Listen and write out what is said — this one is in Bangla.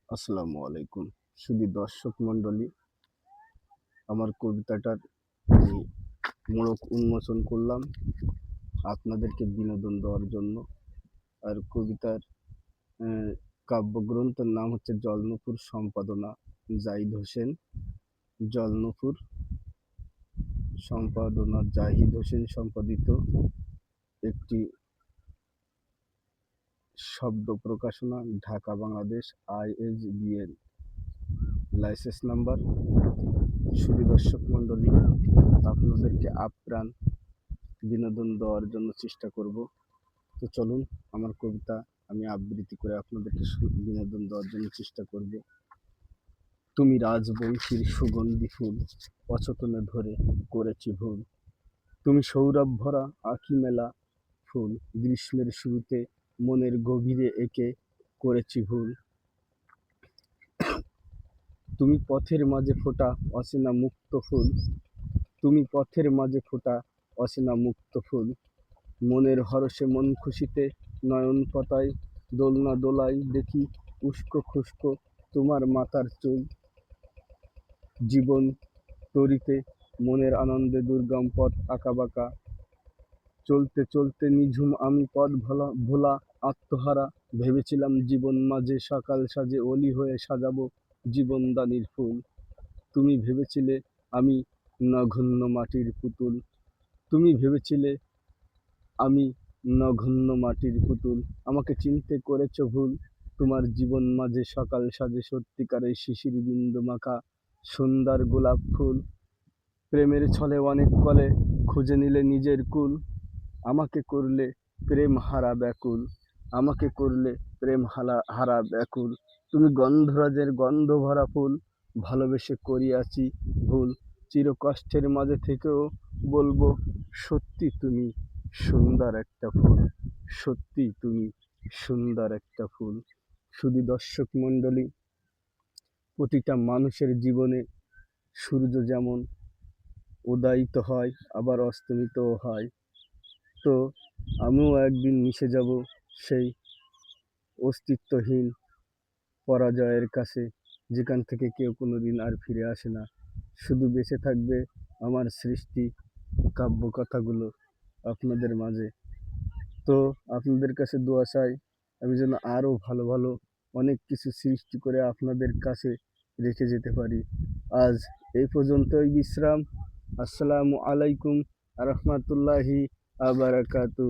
আসসালামু আলাইকুম। শুধু দর্শক মণ্ডলী, আমার কবিতাটার আমি মোড়ক উন্মোচন করলাম আপনাদেরকে বিনোদন দেওয়ার জন্য। আর কবিতার কাব্যগ্রন্থের নাম হচ্ছে জলনপুর, সম্পাদনা জাহিদ হোসেন। জলনপুর, সম্পাদনা জাহিদ হোসেন সম্পাদিত একটি শব্দ প্রকাশনা, Dhaka Bangladesh ISBN, licence number. শুধু দর্শক মণ্ডলী, আপনাদেরকে আপ্রাণ বিনোদন দেওয়ার জন্য চেষ্টা করব। তো চলুন, আমার কবিতা আমি আবৃত্তি করে আপনাদেরকে বিনোদন দেওয়ার জন্য চেষ্টা করব। তুমি রাজবংশীর সুগন্ধি ফুল, অচেতনে ধরে করেছি ভুল। তুমি সৌরভ ভরা আঁখি মেলা ফুল, গ্রীষ্মের শুরুতে মনের গভীরে এঁকে করেছি ভুল। তুমি পথের মাঝে ফোটা অচেনা মুক্ত ফুল, তুমি পথের মাঝে ফোটা অচেনা মুক্ত ফুল। মনের হরষে মন খুশিতে নয়ন পাতায় দোলনা দোলাই দেখি উস্কো খুস্কো তোমার মাথার চুল। জীবন তরিতে মনের আনন্দে দুর্গম পথ আঁকাবাঁকা, চলতে চলতে নিঝুম আমি পথ ভোলা আত্মহারা। ভেবেছিলাম জীবন মাঝে সকাল সাজে অলি হয়ে সাজাবো জীবনদানির ফুল। তুমি ভেবেছিলে আমি নগণ্য মাটির পুতুল, তুমি ভেবেছিলে আমি নগণ্য মাটির পুতুল। আমাকে চিনতে করেছ ভুল, তোমার জীবন মাঝে সকাল সাজে সত্যিকারের শিশির বিন্দু মাখা সুন্দর গোলাপ ফুল। প্রেমের ছলে অনেক কলে খুঁজে নিলে নিজের কুল, আমাকে করলে প্রেম হারা ব্যাকুল, আমাকে করলে প্রেম হারা ব্যাকুল। তুমি গন্ধরাজের গন্ধ ভরা ফুল, ভালোবেসে করিয়াছি ভুল। চির কষ্টের মাঝে থেকেও বলবো সত্যি তুমি সুন্দর একটা ফুল, সত্যি তুমি সুন্দর একটা ফুল। শুধু দর্শক মণ্ডলী, প্রতিটা মানুষের জীবনে সূর্য যেমন উদয়িত হয় আবার অস্তমিতও হয়, তো আমিও একদিন মিশে যাব সেই অস্তিত্বহীন পরাজয়ের কাছে, যেখান থেকে কেউ কোনোদিন আর ফিরে আসে না। শুধু বেঁচে থাকবে আমার সৃষ্টি কাব্য কথাগুলো আপনাদের মাঝে। তো আপনাদের কাছে দোয়া চাই, আমি যেন আরও ভালো ভালো অনেক কিছু সৃষ্টি করে আপনাদের কাছে রেখে যেতে পারি। আজ এই পর্যন্তই বিশ্রাম। আসসালামু আলাইকুম রহমতুল্লাহি আবারাকাতু।